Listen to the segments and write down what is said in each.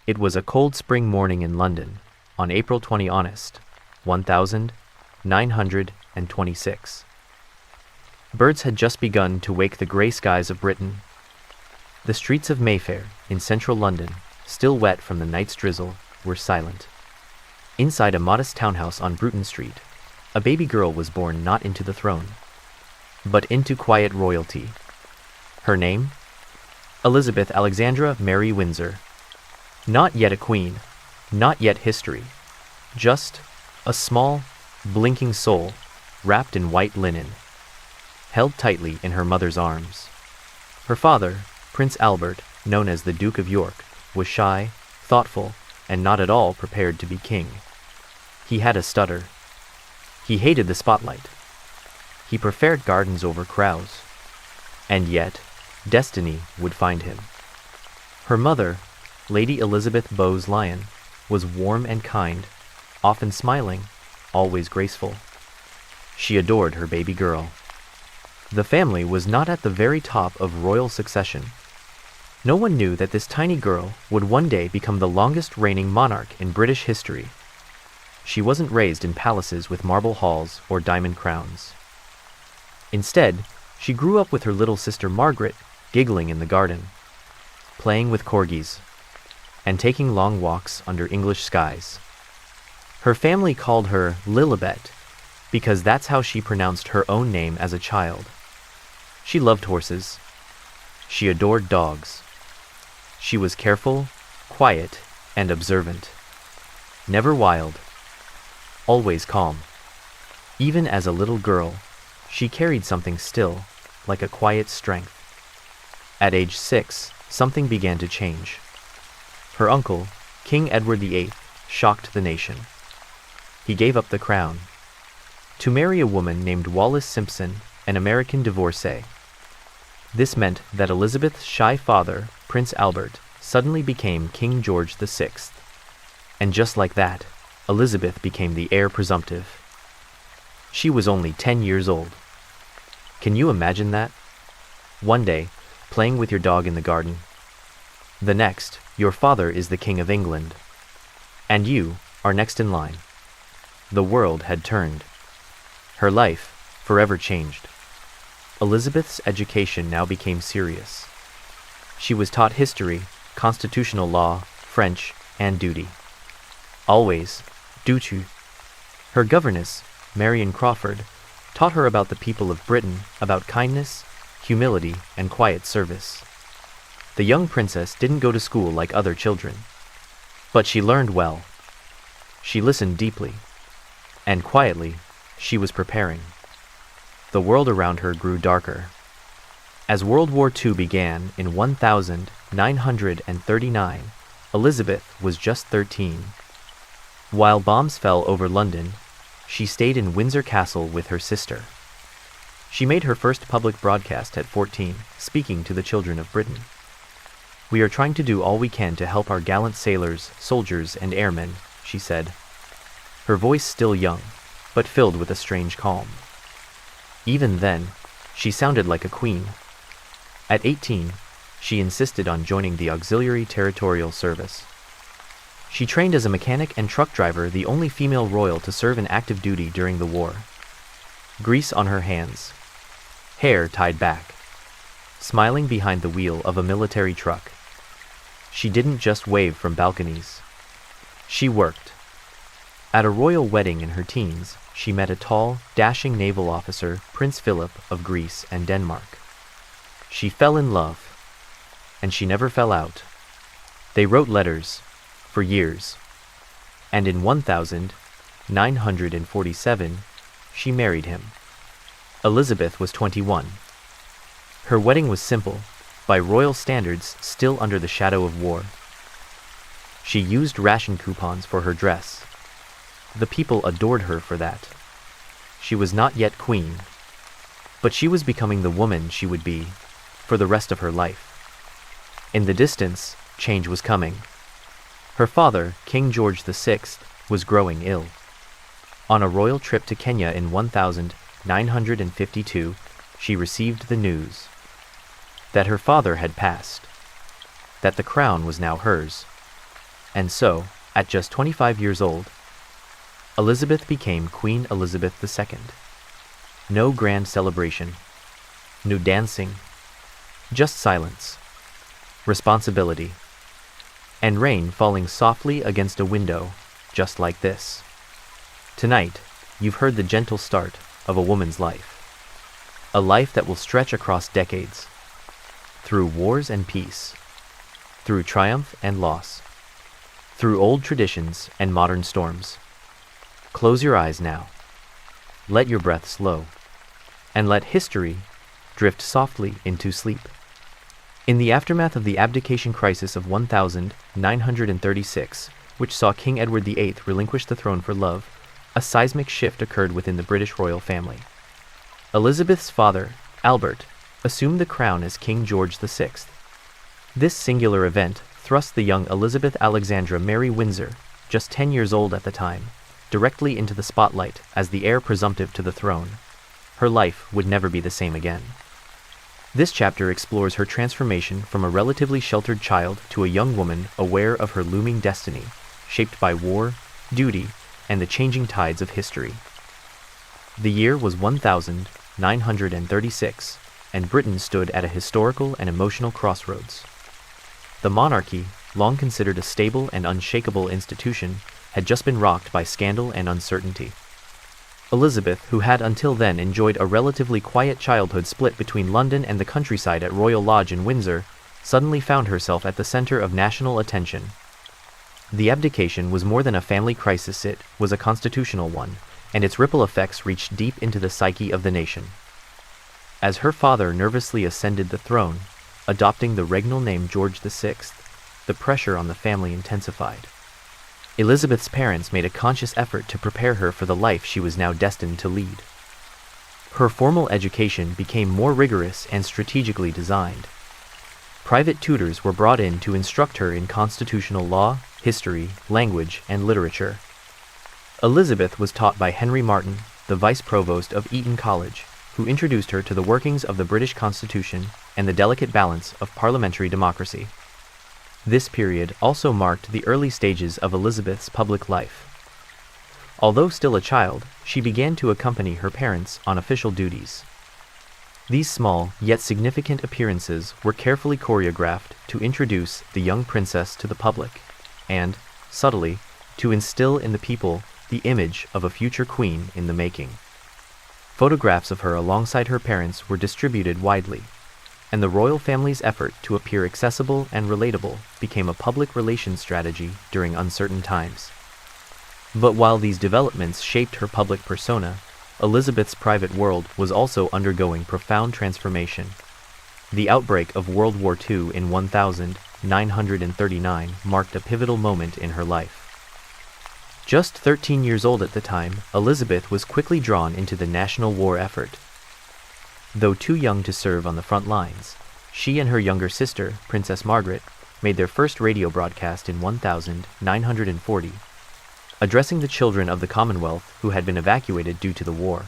It was a cold spring morning in London, on April 20 honest, 1926. Birds had just begun to wake the grey skies of Britain. The streets of Mayfair, in central London, still wet from the night's drizzle, were silent. Inside a modest townhouse on Bruton Street, a baby girl was born not into the throne, but into quiet royalty. Her name? Elizabeth Alexandra Mary Windsor. Not yet a queen, not yet history, just a small, blinking soul wrapped in white linen, held tightly in her mother's arms. Her father, Prince Albert, known as the Duke of York, was shy, thoughtful, and not at all prepared to be king. He had a stutter. He hated the spotlight. He preferred gardens over crowds. And yet, destiny would find him. Her mother, Lady Elizabeth Bowes-Lyon, was warm and kind, often smiling, always graceful. She adored her baby girl. The family was not at the very top of royal succession. No one knew that this tiny girl would one day become the longest reigning monarch in British history. She wasn't raised in palaces with marble halls or diamond crowns. Instead, she grew up with her little sister Margaret, giggling in the garden, playing with corgis, and taking long walks under English skies. Her family called her Lilibet because that's how she pronounced her own name as a child. She loved horses. She adored dogs. She was careful, quiet, and observant. Never wild. Always calm. Even as a little girl, she carried something still, like a quiet strength. At age 6, something began to change. Her uncle, King Edward VIII, shocked the nation. He gave up the crown to marry a woman named Wallis Simpson, an American divorcee. This meant that Elizabeth's shy father, Prince Albert, suddenly became King George VI. And just like that, Elizabeth became the heir presumptive. She was only 10 years old. Can you imagine that? One day, playing with your dog in the garden. The next, your father is the King of England. And you are next in line. The world had turned. Her life forever changed. Elizabeth's education now became serious. She was taught history, constitutional law, French, and duty. Always, duty. Her governess, Marion Crawford, taught her about the people of Britain, about kindness, humility, and quiet service. The young princess didn't go to school like other children, but she learned well. She listened deeply, and quietly, she was preparing. The world around her grew darker. As World War II began in 1939, Elizabeth was just 13. While bombs fell over London, she stayed in Windsor Castle with her sister. She made her first public broadcast at 14, speaking to the children of Britain. "We are trying to do all we can to help our gallant sailors, soldiers, and airmen," she said. Her voice still young, but filled with a strange calm. Even then, she sounded like a queen. At 18, she insisted on joining the Auxiliary Territorial Service. She trained as a mechanic and truck driver, the only female royal to serve in active duty during the war. Grease on her hands, hair tied back, smiling behind the wheel of a military truck. She didn't just wave from balconies. She worked. At a royal wedding in her teens, she met a tall, dashing naval officer, Prince Philip of Greece and Denmark. She fell in love, and she never fell out. They wrote letters for years, and in 1947, she married him. Elizabeth was 21. Her wedding was simple, by royal standards still under the shadow of war. She used ration coupons for her dress. The people adored her for that. She was not yet queen, but she was becoming the woman she would be for the rest of her life. In the distance, change was coming. Her father, King George VI, was growing ill. On a royal trip to Kenya in 1952, she received the news that her father had passed, that the crown was now hers. And so, at just 25 years old, Elizabeth became Queen Elizabeth II. No grand celebration, no dancing, just silence, responsibility, and rain falling softly against a window, just like this. Tonight, you've heard the gentle start of a woman's life. A life that will stretch across decades, through wars and peace, through triumph and loss, through old traditions and modern storms. Close your eyes now. Let your breath slow, and let history drift softly into sleep. In the aftermath of the abdication crisis of 1936, which saw King Edward VIII relinquish the throne for love, a seismic shift occurred within the British royal family. Elizabeth's father, Albert, assumed the crown as King George VI. This singular event thrust the young Elizabeth Alexandra Mary Windsor, just 10 years old at the time, directly into the spotlight as the heir presumptive to the throne. Her life would never be the same again. This chapter explores her transformation from a relatively sheltered child to a young woman aware of her looming destiny, shaped by war, duty, and the changing tides of history. The year was 1936, and Britain stood at a historical and emotional crossroads. The monarchy, long considered a stable and unshakable institution, had just been rocked by scandal and uncertainty. Elizabeth, who had until then enjoyed a relatively quiet childhood split between London and the countryside at Royal Lodge in Windsor, suddenly found herself at the center of national attention. The abdication was more than a family crisis, it was a constitutional one, and its ripple effects reached deep into the psyche of the nation. As her father nervously ascended the throne, adopting the regnal name George VI, the pressure on the family intensified. Elizabeth's parents made a conscious effort to prepare her for the life she was now destined to lead. Her formal education became more rigorous and strategically designed. Private tutors were brought in to instruct her in constitutional law, history, language, and literature. Elizabeth was taught by Henry Martin, the vice provost of Eton College, who introduced her to the workings of the British Constitution and the delicate balance of parliamentary democracy. This period also marked the early stages of Elizabeth's public life. Although still a child, she began to accompany her parents on official duties. These small, yet significant appearances were carefully choreographed to introduce the young princess to the public, and, subtly, to instill in the people the image of a future queen in the making. Photographs of her alongside her parents were distributed widely, and the royal family's effort to appear accessible and relatable became a public relations strategy during uncertain times. But while these developments shaped her public persona, Elizabeth's private world was also undergoing profound transformation. The outbreak of World War II in 1939 marked a pivotal moment in her life. Just 13 years old at the time, Elizabeth was quickly drawn into the national war effort. Though too young to serve on the front lines, she and her younger sister, Princess Margaret, made their first radio broadcast in 1940, addressing the children of the Commonwealth who had been evacuated due to the war.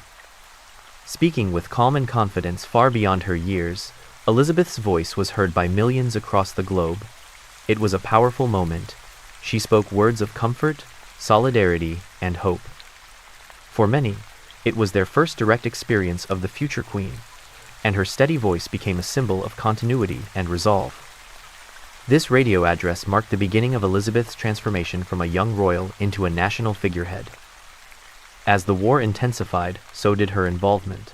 Speaking with calm and confidence far beyond her years, Elizabeth's voice was heard by millions across the globe. It was a powerful moment. She spoke words of comfort, solidarity, and hope. For many, it was their first direct experience of the future queen, and her steady voice became a symbol of continuity and resolve. This radio address marked the beginning of Elizabeth's transformation from a young royal into a national figurehead. As the war intensified, so did her involvement.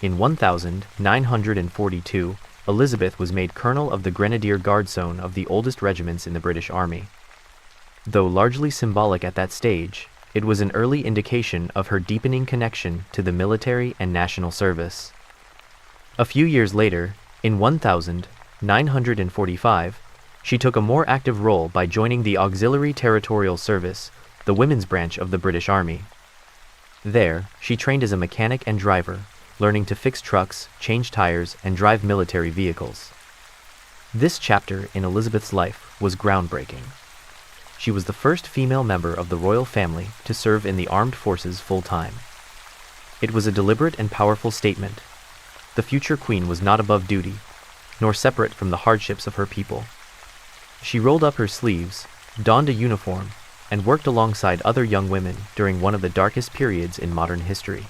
In 1942, Elizabeth was made colonel of the Grenadier Guard Zone of the oldest regiments in the British Army. Though largely symbolic at that stage, it was an early indication of her deepening connection to the military and national service. A few years later, in 1945, she took a more active role by joining the Auxiliary Territorial Service, the women's branch of the British Army. There, she trained as a mechanic and driver, learning to fix trucks, change tires, and drive military vehicles. This chapter in Elizabeth's life was groundbreaking. She was the first female member of the royal family to serve in the armed forces full-time. It was a deliberate and powerful statement. The future queen was not above duty, nor separate from the hardships of her people. She rolled up her sleeves, donned a uniform, and worked alongside other young women during one of the darkest periods in modern history.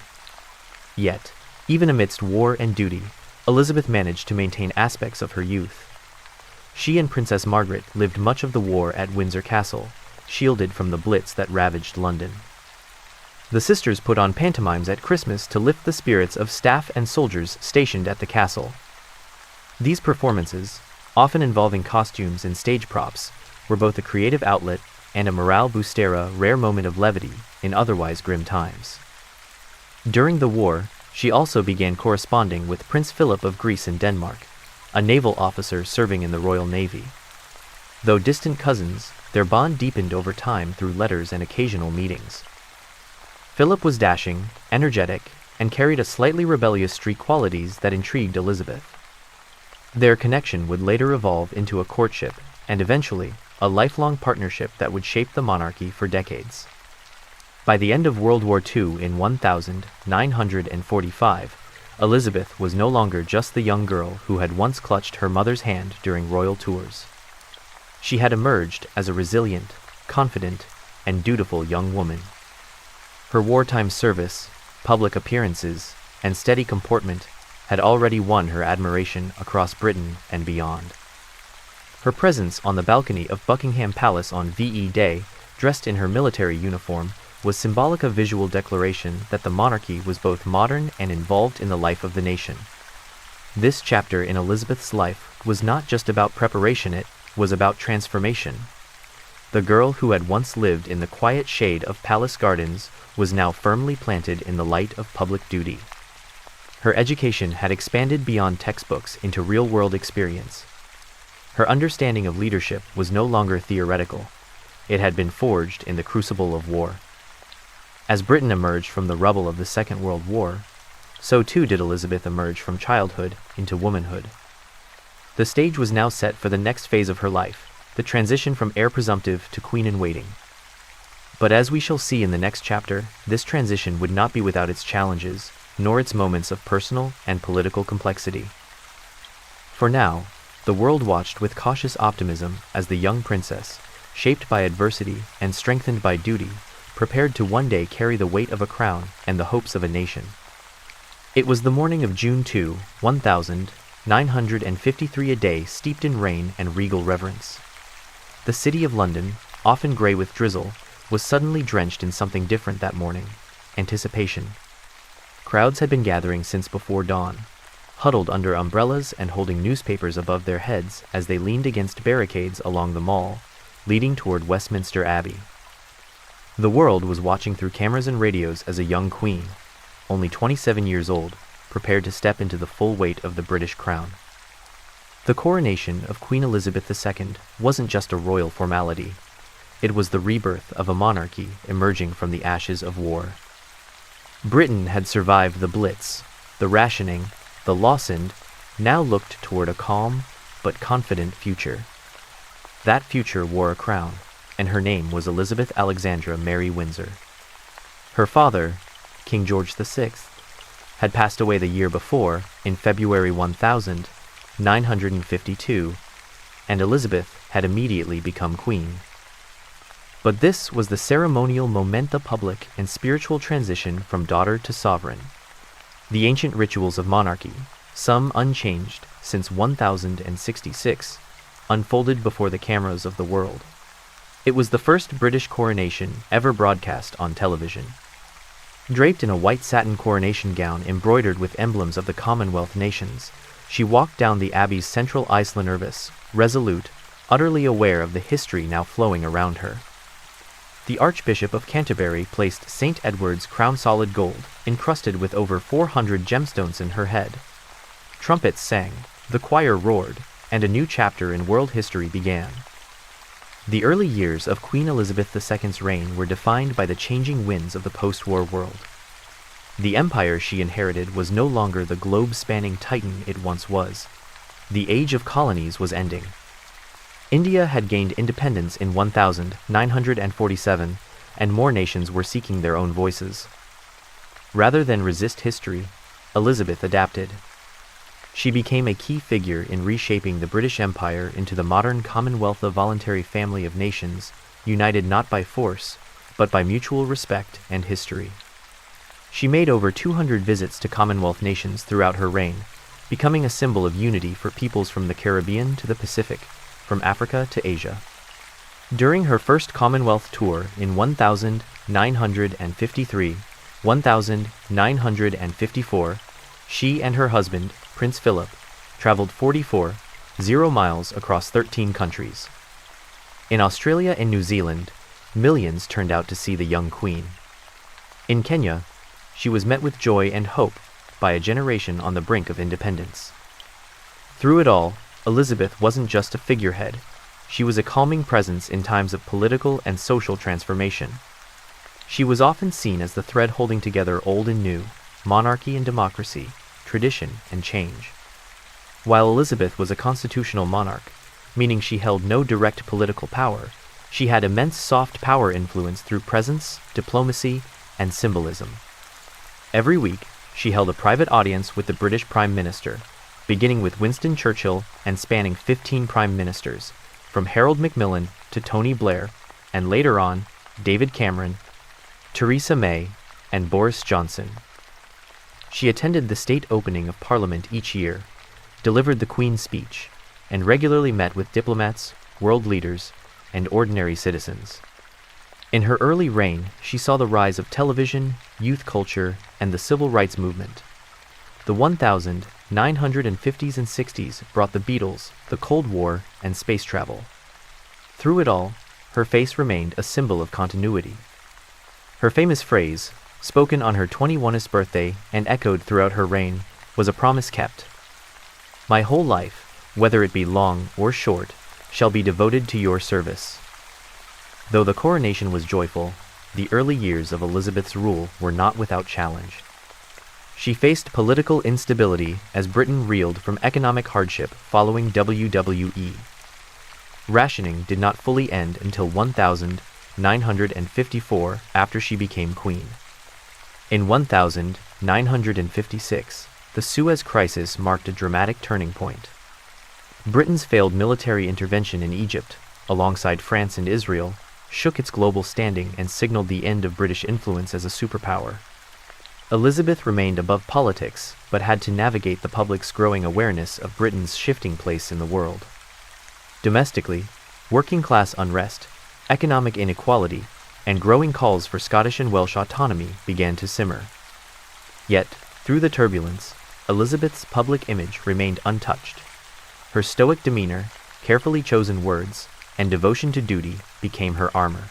Yet, even amidst war and duty, Elizabeth managed to maintain aspects of her youth. She and Princess Margaret lived much of the war at Windsor Castle, shielded from the Blitz that ravaged London. The sisters put on pantomimes at Christmas to lift the spirits of staff and soldiers stationed at the castle. These performances, often involving costumes and stage props, were both a creative outlet and a morale booster, a rare moment of levity in otherwise grim times. During the war, she also began corresponding with Prince Philip of Greece and Denmark, a naval officer serving in the Royal Navy. Though distant cousins, their bond deepened over time through letters and occasional meetings. Philip was dashing, energetic, and carried a slightly rebellious streak, qualities that intrigued Elizabeth. Their connection would later evolve into a courtship, and eventually, a lifelong partnership that would shape the monarchy for decades. By the end of World War II in 1945, Elizabeth was no longer just the young girl who had once clutched her mother's hand during royal tours. She had emerged as a resilient, confident, and dutiful young woman. Her wartime service, public appearances, and steady comportment had already won her admiration across Britain and beyond. Her presence on the balcony of Buckingham Palace on VE Day, dressed in her military uniform, was symbolic of visual declaration that the monarchy was both modern and involved in the life of the nation. This chapter in Elizabeth's life was not just about preparation, it was about transformation. The girl who had once lived in the quiet shade of palace gardens was now firmly planted in the light of public duty. Her education had expanded beyond textbooks into real-world experience. Her understanding of leadership was no longer theoretical. It had been forged in the crucible of war. As Britain emerged from the rubble of the Second World War, so too did Elizabeth emerge from childhood into womanhood. The stage was now set for the next phase of her life, the transition from heir presumptive to queen-in-waiting. But as we shall see in the next chapter, this transition would not be without its challenges, nor its moments of personal and political complexity. For now, the world watched with cautious optimism as the young princess, shaped by adversity and strengthened by duty, prepared to one day carry the weight of a crown and the hopes of a nation. It was the morning of June 2, 1953, a day steeped in rain and regal reverence. The city of London, often gray with drizzle, was suddenly drenched in something different that morning: anticipation. Crowds had been gathering since before dawn, huddled under umbrellas and holding newspapers above their heads as they leaned against barricades along the Mall, leading toward Westminster Abbey. The world was watching through cameras and radios as a young queen, only 27 years old, prepared to step into the full weight of the British crown. The coronation of Queen Elizabeth II wasn't just a royal formality. It was the rebirth of a monarchy emerging from the ashes of war. Britain had survived the Blitz, the rationing, the loss, and now looked toward a calm but confident future. That future wore a crown, and her name was Elizabeth Alexandra Mary Windsor. Her father, King George VI, had passed away the year before, in February 1952, and Elizabeth had immediately become queen. But this was the ceremonial moment, the public and spiritual transition from daughter to sovereign. The ancient rituals of monarchy, some unchanged since 1066, unfolded before the cameras of the world. It was the first British coronation ever broadcast on television. Draped in a white satin coronation gown embroidered with emblems of the Commonwealth nations, she walked down the Abbey's central aisle, nervous, resolute, utterly aware of the history now flowing around her. The Archbishop of Canterbury placed St. Edward's crown, solid gold, encrusted with over 400 gemstones, in her head. Trumpets sang, the choir roared, and a new chapter in world history began. The early years of Queen Elizabeth II's reign were defined by the changing winds of the post-war world. The empire she inherited was no longer the globe-spanning titan it once was. The age of colonies was ending. India had gained independence in 1947, and more nations were seeking their own voices. Rather than resist history, Elizabeth adapted. She became a key figure in reshaping the British Empire into the modern Commonwealth, a voluntary family of nations, united not by force, but by mutual respect and history. She made over 200 visits to Commonwealth nations throughout her reign, becoming a symbol of unity for peoples from the Caribbean to the Pacific, from Africa to Asia. During her first Commonwealth tour in 1953, 1954, she and her husband, Prince Philip, traveled 44 miles across 13 countries. In Australia and New Zealand, millions turned out to see the young queen. In Kenya, she was met with joy and hope by a generation on the brink of independence. Through it all, Elizabeth wasn't just a figurehead. She was a calming presence in times of political and social transformation. She was often seen as the thread holding together old and new, monarchy and democracy, tradition and change. While Elizabeth was a constitutional monarch, meaning she held no direct political power, she had immense soft power influence through presence, diplomacy, and symbolism. Every week, she held a private audience with the British Prime Minister, beginning with Winston Churchill and spanning 15 prime ministers, from Harold Macmillan to Tony Blair, and later on, David Cameron, Theresa May, and Boris Johnson. She attended the state opening of Parliament each year, delivered the Queen's speech, and regularly met with diplomats, world leaders, and ordinary citizens. In her early reign, she saw the rise of television, youth culture, and the civil rights movement. The 1950s and 60s brought the Beatles, the Cold War, and space travel. Through it all, her face remained a symbol of continuity. Her famous phrase, spoken on her 21st birthday and echoed throughout her reign, was a promise kept. "My whole life, whether it be long or short, shall be devoted to your service." Though the coronation was joyful, the early years of Elizabeth's rule were not without challenge. She faced political instability as Britain reeled from economic hardship following WWE. Rationing did not fully end until 1954 after she became queen. In 1956, the Suez Crisis marked a dramatic turning point. Britain's failed military intervention in Egypt, alongside France and Israel, shook its global standing and signaled the end of British influence as a superpower. Elizabeth remained above politics, but had to navigate the public's growing awareness of Britain's shifting place in the world. Domestically, working-class unrest, economic inequality, and growing calls for Scottish and Welsh autonomy began to simmer. Yet, through the turbulence, Elizabeth's public image remained untouched. Her stoic demeanor, carefully chosen words, and devotion to duty became her armor.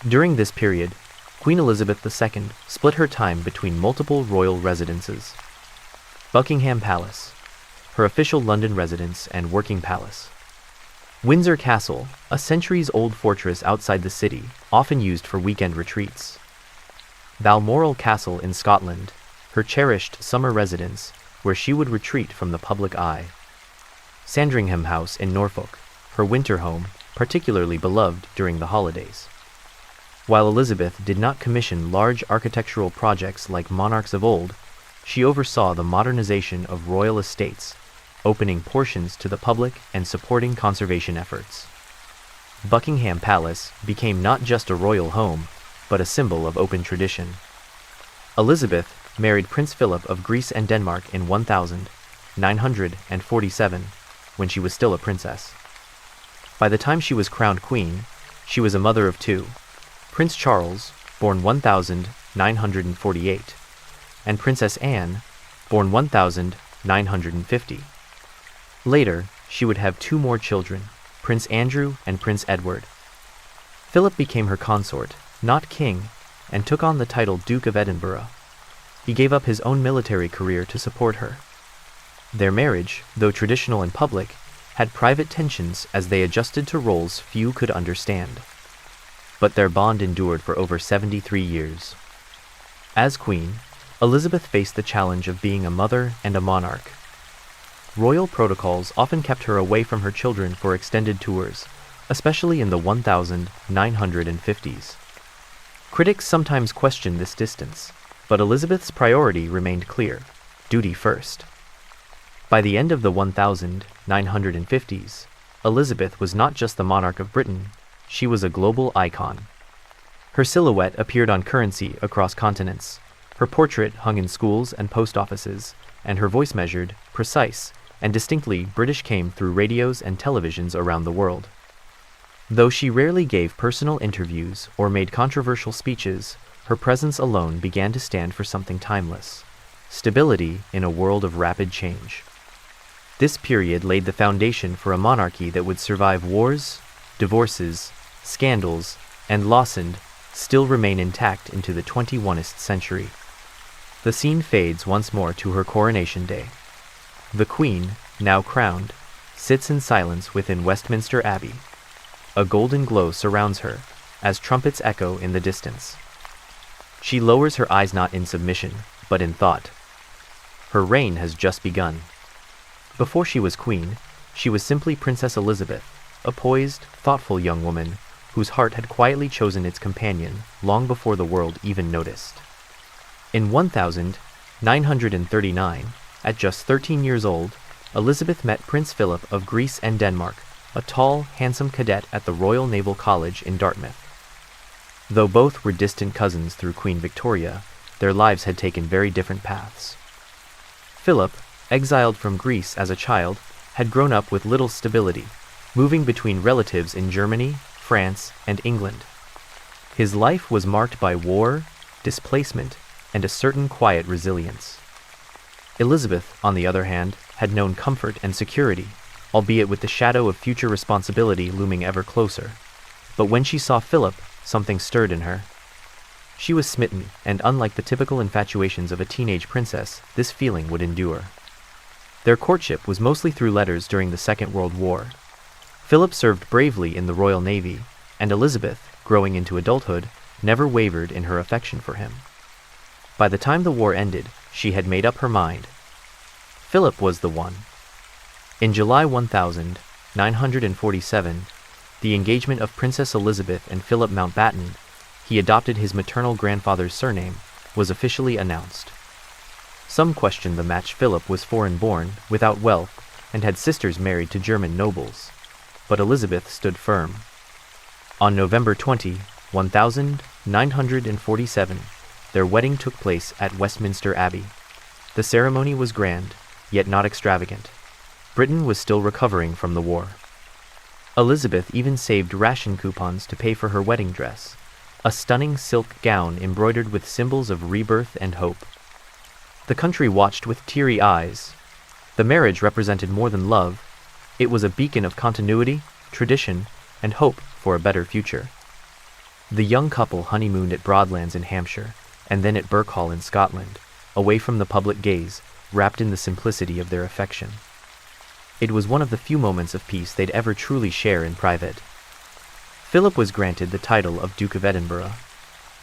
During this period, Queen Elizabeth II split her time between multiple royal residences. Buckingham Palace, her official London residence and working palace. Windsor Castle, a centuries-old fortress outside the city, often used for weekend retreats. Balmoral Castle in Scotland, her cherished summer residence, where she would retreat from the public eye. Sandringham House in Norfolk, her winter home, particularly beloved during the holidays. While Elizabeth did not commission large architectural projects like monarchs of old, she oversaw the modernization of royal estates, opening portions to the public and supporting conservation efforts. Buckingham Palace became not just a royal home, but a symbol of open tradition. Elizabeth married Prince Philip of Greece and Denmark in 1947, when she was still a princess. By the time she was crowned queen, she was a mother of two, Prince Charles, born 1948, and Princess Anne, born 1950. Later, she would have two more children, Prince Andrew and Prince Edward. Philip became her consort, not king, and took on the title Duke of Edinburgh. He gave up his own military career to support her. Their marriage, though traditional in public, had private tensions as they adjusted to roles few could understand. But their bond endured for over 73 years. As queen, Elizabeth faced the challenge of being a mother and a monarch. Royal protocols often kept her away from her children for extended tours, especially in the 1950s. Critics sometimes questioned this distance, but Elizabeth's priority remained clear: duty first. By the end of the 1950s, Elizabeth was not just the monarch of Britain, she was a global icon. Her silhouette appeared on currency across continents, her portrait hung in schools and post offices, and her voice measured, precise, and distinctly British came through radios and televisions around the world. Though she rarely gave personal interviews or made controversial speeches, her presence alone began to stand for something timeless: stability in a world of rapid change. This period laid the foundation for a monarchy that would survive wars, divorces, scandals, and lawsuits, still remain intact into the 21st century. The scene fades once more to her coronation day. The Queen, now crowned, sits in silence within Westminster Abbey. A golden glow surrounds her, as trumpets echo in the distance. She lowers her eyes not in submission, but in thought. Her reign has just begun. Before she was queen, she was simply Princess Elizabeth, a poised, thoughtful young woman whose heart had quietly chosen its companion long before the world even noticed. In 1939, at just 13 years old, Elizabeth met Prince Philip of Greece and Denmark, a tall, handsome cadet at the Royal Naval College in Dartmouth. Though both were distant cousins through Queen Victoria, their lives had taken very different paths. Philip, exiled from Greece as a child, had grown up with little stability, moving between relatives in Germany, France, and England. His life was marked by war, displacement, and a certain quiet resilience. Elizabeth, on the other hand, had known comfort and security, albeit with the shadow of future responsibility looming ever closer. But when she saw Philip, something stirred in her. She was smitten, and unlike the typical infatuations of a teenage princess, this feeling would endure. Their courtship was mostly through letters during the Second World War. Philip served bravely in the Royal Navy, and Elizabeth, growing into adulthood, never wavered in her affection for him. By the time the war ended, she had made up her mind. Philip was the one. In July 1947, the engagement of Princess Elizabeth and Philip Mountbatten, he adopted his maternal grandfather's surname, was officially announced. Some questioned the match. Philip was foreign-born, without wealth, and had sisters married to German nobles. But Elizabeth stood firm. On November 20, 1947, their wedding took place at Westminster Abbey. The ceremony was grand, yet not extravagant. Britain was still recovering from the war. Elizabeth even saved ration coupons to pay for her wedding dress, a stunning silk gown embroidered with symbols of rebirth and hope. The country watched with teary eyes. The marriage represented more than love. It was a beacon of continuity, tradition, and hope for a better future. The young couple honeymooned at Broadlands in Hampshire, and then at Birkhall in Scotland, away from the public gaze, wrapped in the simplicity of their affection. It was one of the few moments of peace they'd ever truly share in private. Philip was granted the title of Duke of Edinburgh.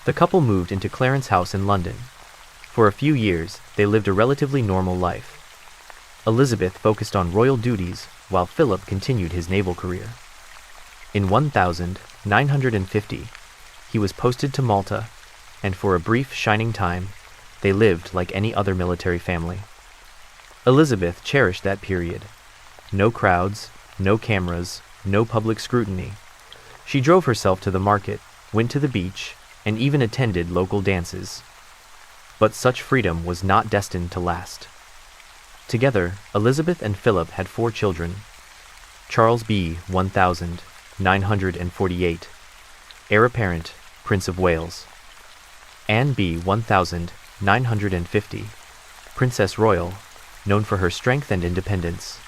The couple moved into Clarence House in London. For a few years, they lived a relatively normal life. Elizabeth focused on royal duties, while Philip continued his naval career. In 1950, he was posted to Malta, and for a brief, shining time, they lived like any other military family. Elizabeth cherished that period. No crowds, no cameras, no public scrutiny. She drove herself to the market, went to the beach, and even attended local dances. But such freedom was not destined to last. Together, Elizabeth and Philip had 4 children. Charles B. 1948, heir apparent, Prince of Wales. Anne B. 1950, Princess Royal, known for her strength and independence.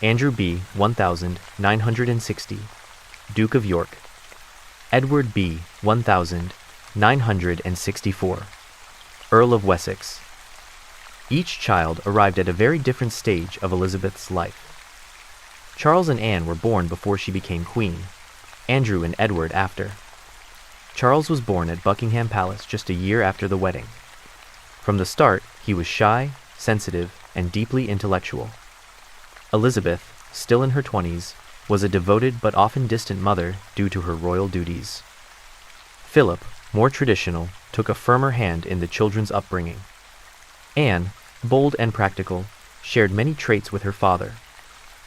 Andrew B. 1960, Duke of York. Edward B. 1964, Earl of Wessex. Each child arrived at a very different stage of Elizabeth's life. Charles and Anne were born before she became queen, Andrew and Edward after. Charles was born at Buckingham Palace just a year after the wedding. From the start, he was shy, sensitive, and deeply intellectual. Elizabeth, still in her 20s, was a devoted but often distant mother due to her royal duties. Philip, more traditional, took a firmer hand in the children's upbringing. Anne, bold and practical, shared many traits with her father.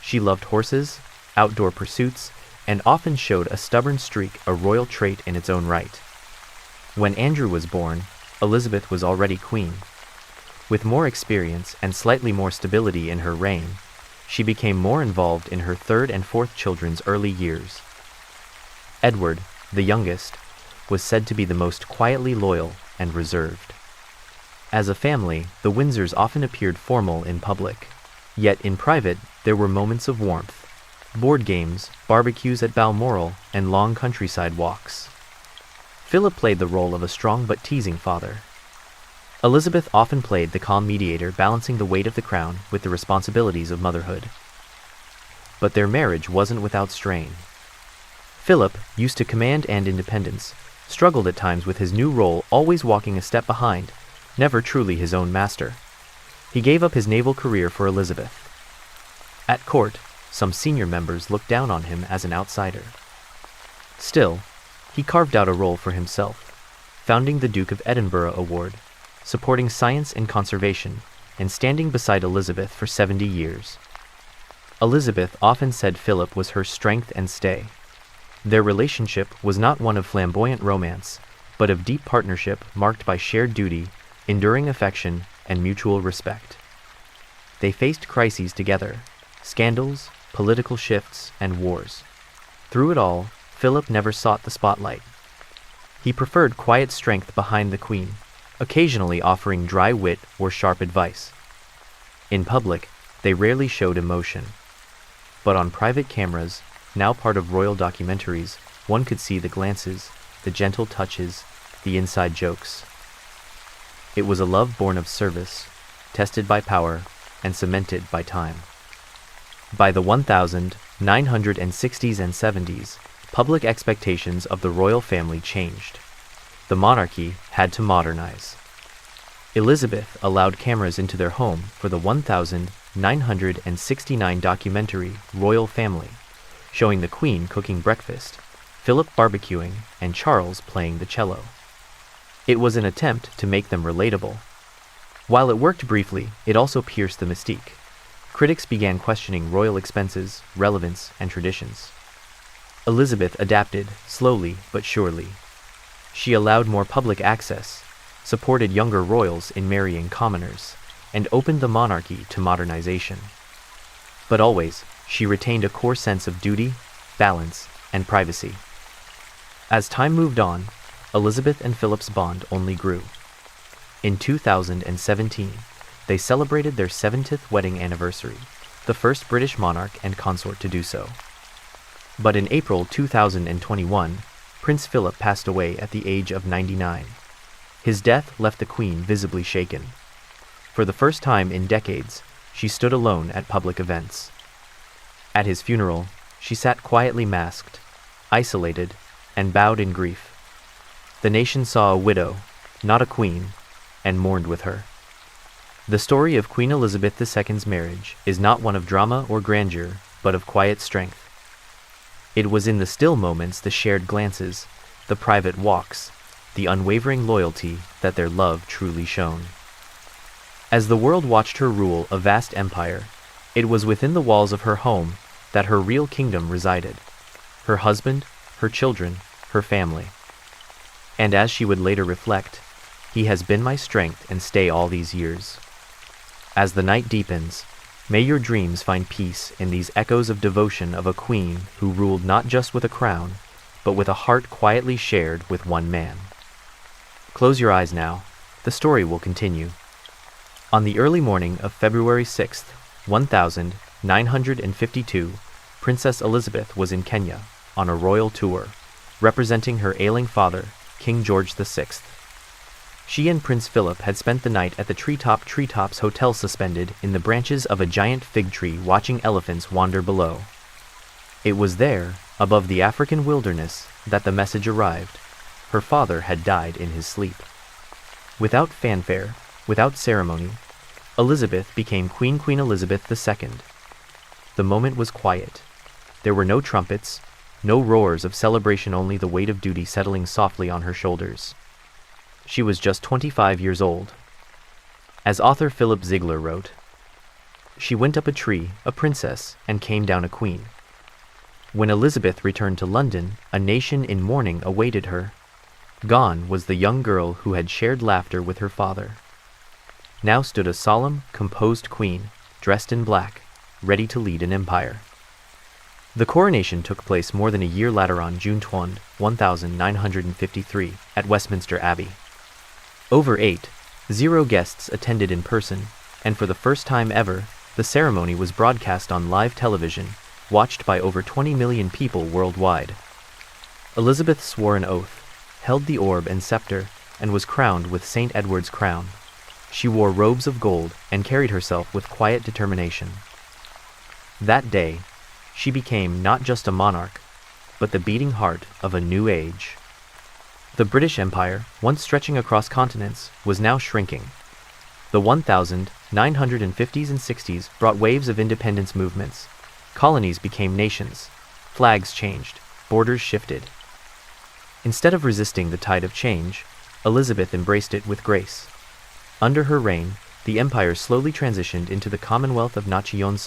She loved horses, outdoor pursuits, and often showed a stubborn streak, a royal trait in its own right. When Andrew was born, Elizabeth was already queen. With more experience and slightly more stability in her reign, she became more involved in her third and fourth children's early years. Edward, the youngest, was said to be the most quietly loyal and reserved. As a family, the Windsors often appeared formal in public. Yet in private, there were moments of warmth. Board games, barbecues at Balmoral, and long countryside walks. Philip played the role of a strong but teasing father. Elizabeth often played the calm mediator, balancing the weight of the crown with the responsibilities of motherhood. But their marriage wasn't without strain. Philip, used to command and independence, struggled at times with his new role, always walking a step behind, never truly his own master. He gave up his naval career for Elizabeth. At court, some senior members looked down on him as an outsider. Still, he carved out a role for himself, founding the Duke of Edinburgh Award, supporting science and conservation, and standing beside Elizabeth for 70 years. Elizabeth often said Philip was her strength and stay. Their relationship was not one of flamboyant romance, but of deep partnership marked by shared duty, enduring affection, and mutual respect. They faced crises together, scandals, political shifts, and wars. Through it all, Philip never sought the spotlight. He preferred quiet strength behind the Queen, occasionally offering dry wit or sharp advice. In public, they rarely showed emotion. But on private cameras, now part of royal documentaries, one could see the glances, the gentle touches, the inside jokes. It was a love born of service, tested by power, and cemented by time. By the 1960s and 70s, public expectations of the royal family changed. The monarchy had to modernize. Elizabeth allowed cameras into their home for the 1969 documentary Royal Family, showing the Queen cooking breakfast, Philip barbecuing, and Charles playing the cello. It was an attempt to make them relatable. While it worked briefly, it also pierced the mystique. Critics began questioning royal expenses, relevance, and traditions. Elizabeth adapted, slowly but surely. She allowed more public access, supported younger royals in marrying commoners, and opened the monarchy to modernization. But always, she retained a core sense of duty, balance, and privacy. As time moved on, Elizabeth and Philip's bond only grew. In 2017, they celebrated their 70th wedding anniversary, the first British monarch and consort to do so. But in April 2021, Prince Philip passed away at the age of 99. His death left the Queen visibly shaken. For the first time in decades, she stood alone at public events. At his funeral, she sat quietly masked, isolated, and bowed in grief. The nation saw a widow, not a queen, and mourned with her. The story of Queen Elizabeth II's marriage is not one of drama or grandeur, but of quiet strength. It was in the still moments, the shared glances, the private walks, the unwavering loyalty that their love truly shone. As the world watched her rule a vast empire, it was within the walls of her home that her real kingdom resided. Her husband, her children, her family. And as she would later reflect, "He has been my strength and stay all these years." As the night deepens, may your dreams find peace in these echoes of devotion of a queen who ruled not just with a crown, but with a heart quietly shared with one man. Close your eyes now. The story will continue. On the early morning of February 6, 1952, Princess Elizabeth was in Kenya on a royal tour, representing her ailing father, King George VI. She and Prince Philip had spent the night at the Treetops Hotel, suspended in the branches of a giant fig tree, watching elephants wander below. It was there, above the African wilderness, that the message arrived. Her father had died in his sleep. Without fanfare, without ceremony, Elizabeth became Queen Elizabeth II. The moment was quiet. There were no trumpets, no roars of celebration, only the weight of duty settling softly on her shoulders. She was just 25 years old. As author Philip Ziegler wrote, She went up a tree, a princess, and came down a queen. When Elizabeth returned to London, a nation in mourning awaited her. Gone was the young girl who had shared laughter with her father. Now stood a solemn, composed queen, dressed in black, ready to lead an empire. The coronation took place more than a year later on June 20, 1953, at Westminster Abbey. Over 80 guests attended in person, and for the first time ever, the ceremony was broadcast on live television, watched by over 20 million people worldwide. Elizabeth swore an oath, held the orb and scepter, and was crowned with St. Edward's crown. She wore robes of gold and carried herself with quiet determination. That day, she became not just a monarch, but the beating heart of a new age. The British Empire, once stretching across continents, was now shrinking. The 1950s and 60s brought waves of independence movements. Colonies became nations. Flags changed. Borders shifted. Instead of resisting the tide of change, Elizabeth embraced it with grace. Under her reign, the empire slowly transitioned into the Commonwealth of Nations,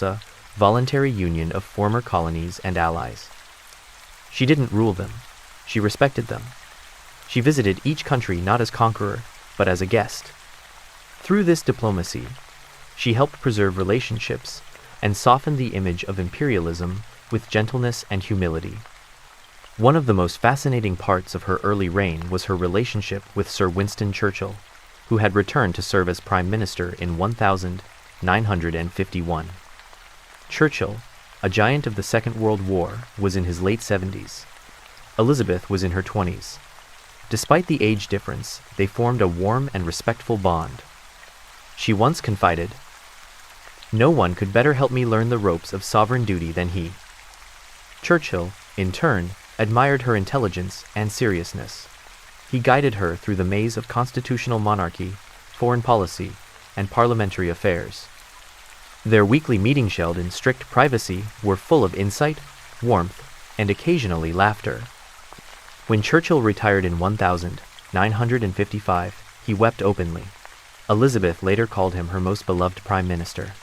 voluntary union of former colonies and allies. She didn't rule them. She respected them. She visited each country not as conqueror, but as a guest. Through this diplomacy, she helped preserve relationships and soften the image of imperialism with gentleness and humility. One of the most fascinating parts of her early reign was her relationship with Sir Winston Churchill, who had returned to serve as Prime Minister in 1951. Churchill, a giant of the Second World War, was in his late 70s. Elizabeth was in her 20s. Despite the age difference, they formed a warm and respectful bond. She once confided, "No one could better help me learn the ropes of sovereign duty than he." Churchill, in turn, admired her intelligence and seriousness. He guided her through the maze of constitutional monarchy, foreign policy, and parliamentary affairs. Their weekly meetings, held in strict privacy, were full of insight, warmth, and occasionally laughter. When Churchill retired in 1955, he wept openly. Elizabeth later called him her most beloved prime minister.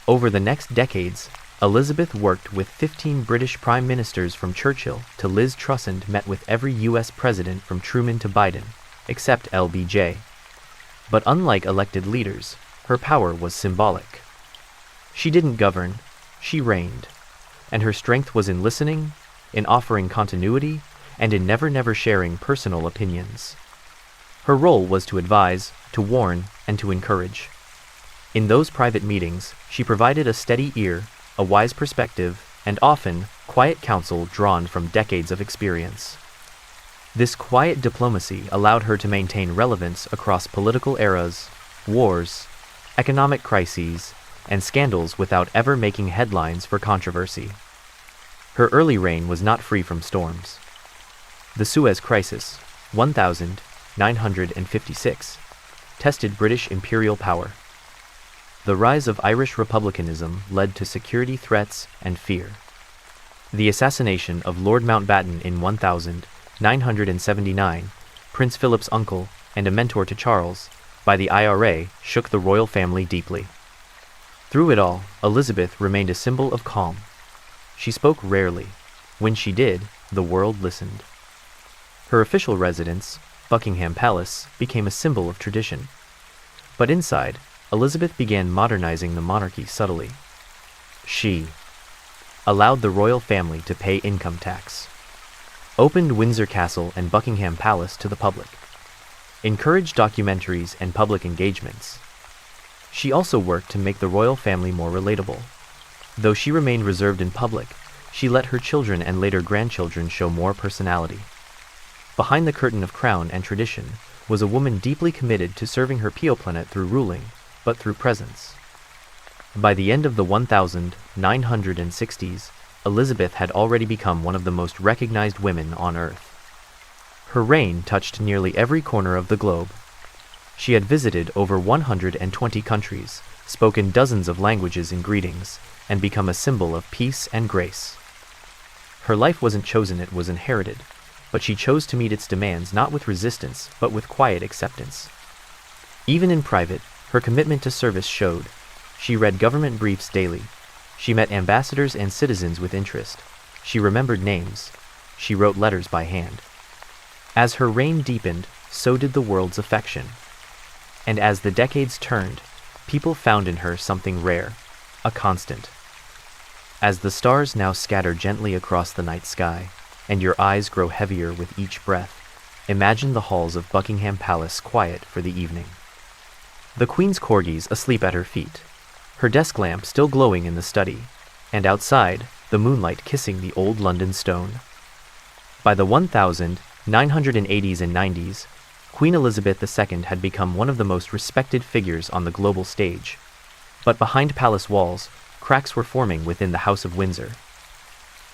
Over the next decades, Elizabeth worked with 15 British prime ministers from Churchill to Liz Truss and met with every U.S. president from Truman to Biden, except LBJ. But unlike elected leaders, her power was symbolic. She didn't govern, she reigned, and her strength was in listening, in offering continuity, and in never sharing personal opinions. Her role was to advise, to warn, and to encourage. In those private meetings, she provided a steady ear, a wise perspective, and often, quiet counsel drawn from decades of experience. This quiet diplomacy allowed her to maintain relevance across political eras, wars, economic crises, and scandals without ever making headlines for controversy. Her early reign was not free from storms. The Suez Crisis, 1956, tested British imperial power. The rise of Irish republicanism led to security threats and fear. The assassination of Lord Mountbatten in 1979, Prince Philip's uncle and a mentor to Charles, by the IRA shook the royal family deeply. Through it all, Elizabeth remained a symbol of calm. She spoke rarely. When she did, the world listened. Her official residence, Buckingham Palace, became a symbol of tradition. But inside, Elizabeth began modernizing the monarchy subtly. She allowed the royal family to pay income tax, opened Windsor Castle and Buckingham Palace to the public, encouraged documentaries and public engagements. She also worked to make the royal family more relatable. Though she remained reserved in public, she let her children and later grandchildren show more personality. Behind the curtain of crown and tradition was a woman deeply committed to serving her peoplet through ruling, but through presence. By the end of the 1960s, Elizabeth had already become one of the most recognized women on earth. Her reign touched nearly every corner of the globe. She had visited over 120 countries, spoken dozens of languages in greetings, and become a symbol of peace and grace. Her life wasn't chosen, it was inherited, but she chose to meet its demands not with resistance, but with quiet acceptance. Even in private, her commitment to service showed. She read government briefs daily. She met ambassadors and citizens with interest. She remembered names. She wrote letters by hand. As her reign deepened, so did the world's affection. And as the decades turned, people found in her something rare, a constant. As the stars now scatter gently across the night sky, and your eyes grow heavier with each breath, imagine the halls of Buckingham Palace quiet for the evening. The Queen's corgis asleep at her feet, her desk lamp still glowing in the study, and outside, the moonlight kissing the old London stone. By the 1980s and 90s, Queen Elizabeth II had become one of the most respected figures on the global stage. But behind palace walls, cracks were forming within the House of Windsor.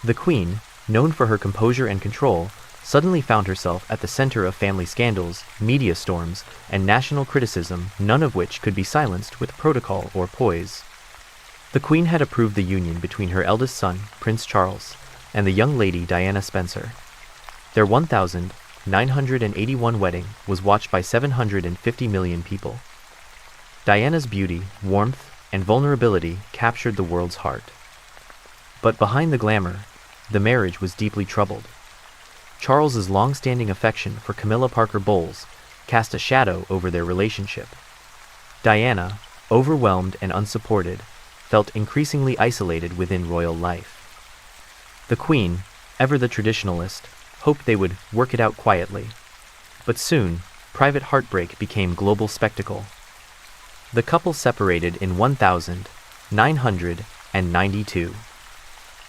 The Queen, known for her composure and control, suddenly found herself at the center of family scandals, media storms, and national criticism, none of which could be silenced with protocol or poise. The Queen had approved the union between her eldest son, Prince Charles, and the young lady Diana Spencer. Their 1981 wedding was watched by 750 million people. Diana's beauty, warmth, and vulnerability captured the world's heart. But behind the glamour, the marriage was deeply troubled. Charles's long-standing affection for Camilla Parker Bowles cast a shadow over their relationship. Diana, overwhelmed and unsupported, felt increasingly isolated within royal life. The Queen, ever the traditionalist, hoped they would work it out quietly. But soon, private heartbreak became global spectacle. The couple separated in 1992.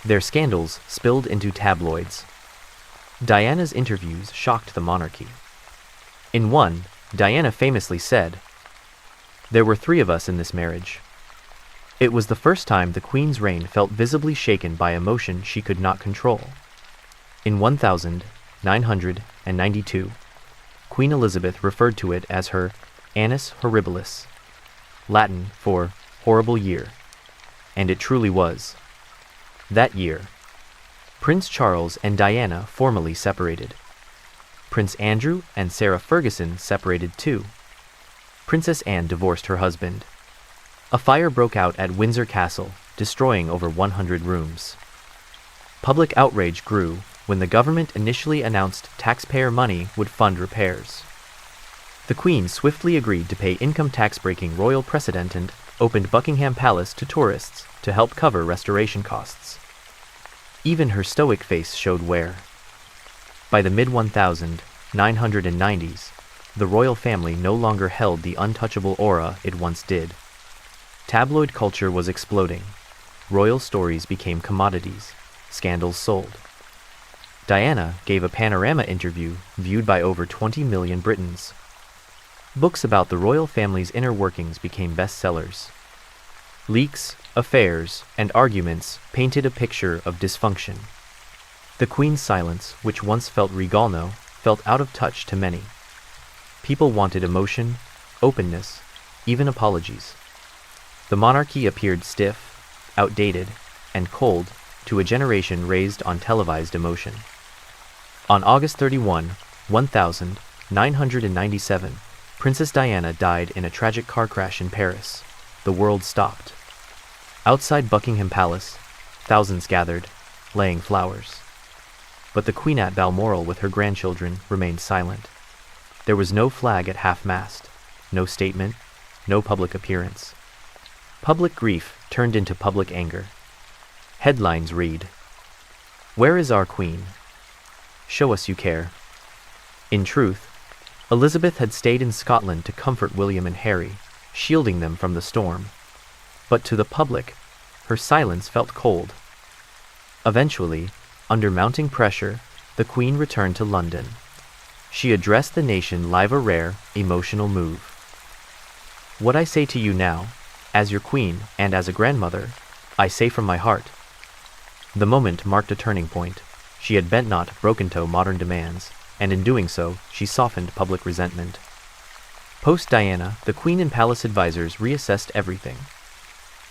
Their scandals spilled into tabloids. Diana's interviews shocked the monarchy. In one, Diana famously said, "There were 3 of us in this marriage." It was the first time the Queen's reign felt visibly shaken by emotion she could not control. In 1992, Queen Elizabeth referred to it as her annus horribilis, Latin for horrible year, and it truly was. That year, Prince Charles and Diana formally separated. Prince Andrew and Sarah Ferguson separated too. Princess Anne divorced her husband. A fire broke out at Windsor Castle, destroying over 100 rooms. Public outrage grew when the government initially announced taxpayer money would fund repairs. The Queen swiftly agreed to pay income tax-breaking royal precedent and opened Buckingham Palace to tourists to help cover restoration costs. Even her stoic face showed wear. By the mid-1990s, the royal family no longer held the untouchable aura it once did. Tabloid culture was exploding. Royal stories became commodities. Scandals sold. Diana gave a panorama interview viewed by over 20 million Britons. Books about the royal family's inner workings became bestsellers. Leaks, affairs, and arguments painted a picture of dysfunction. The Queen's silence, which once felt regalno, felt out of touch to many. People wanted emotion, openness, even apologies. The monarchy appeared stiff, outdated, and cold to a generation raised on televised emotion. On August 31, 1997, Princess Diana died in a tragic car crash in Paris. The world stopped. Outside Buckingham Palace, thousands gathered, laying flowers. But the Queen at Balmoral with her grandchildren remained silent. There was no flag at half-mast, no statement, no public appearance. Public grief turned into public anger. Headlines read, "Where is our Queen? Show us you care." In truth, Elizabeth had stayed in Scotland to comfort William and Harry, shielding them from the storm. But to the public, her silence felt cold. Eventually, under mounting pressure, the Queen returned to London. She addressed the nation live, a rare, emotional move. "What I say to you now, as your Queen and as a grandmother, I say from my heart." The moment marked a turning point. She had bent not broken toe modern demands, and in doing so, she softened public resentment. Post-Diana, the Queen and palace advisors reassessed everything.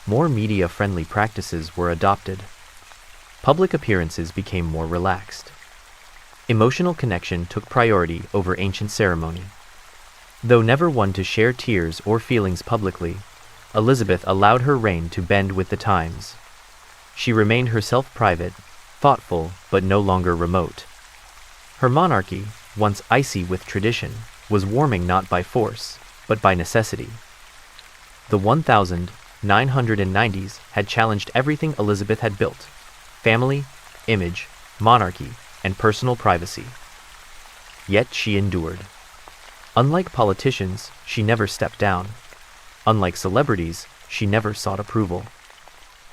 More media-friendly practices were adopted. Public appearances became more relaxed. Emotional connection took priority over ancient ceremony. Though never one to share tears or feelings publicly, Elizabeth allowed her reign to bend with the times. She remained herself private, thoughtful, but no longer remote. Her monarchy, once icy with tradition, was warming not by force, but by necessity. The 1990s had challenged everything Elizabeth had built: family, image, monarchy, and personal privacy. Yet she endured. Unlike politicians, she never stepped down. Unlike celebrities, she never sought approval.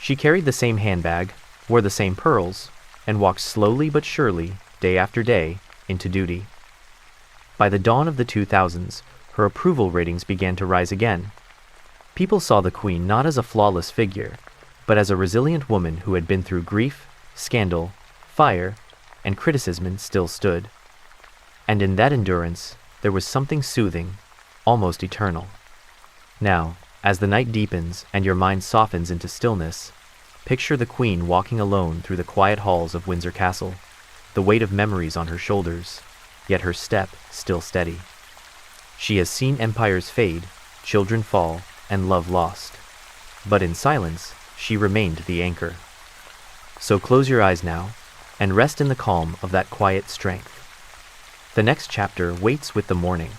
She carried the same handbag, wore the same pearls, and walked slowly but surely, day after day, into duty. By the dawn of the 2000s, her approval ratings began to rise again. People saw the Queen not as a flawless figure, but as a resilient woman who had been through grief, scandal, fire, and criticism and still stood. And in that endurance, there was something soothing, almost eternal. Now, as the night deepens and your mind softens into stillness, picture the Queen walking alone through the quiet halls of Windsor Castle, the weight of memories on her shoulders, yet her step still steady. She has seen empires fade, children fall, and love lost. But in silence, she remained the anchor. So close your eyes now, and rest in the calm of that quiet strength. The next chapter waits with the morning.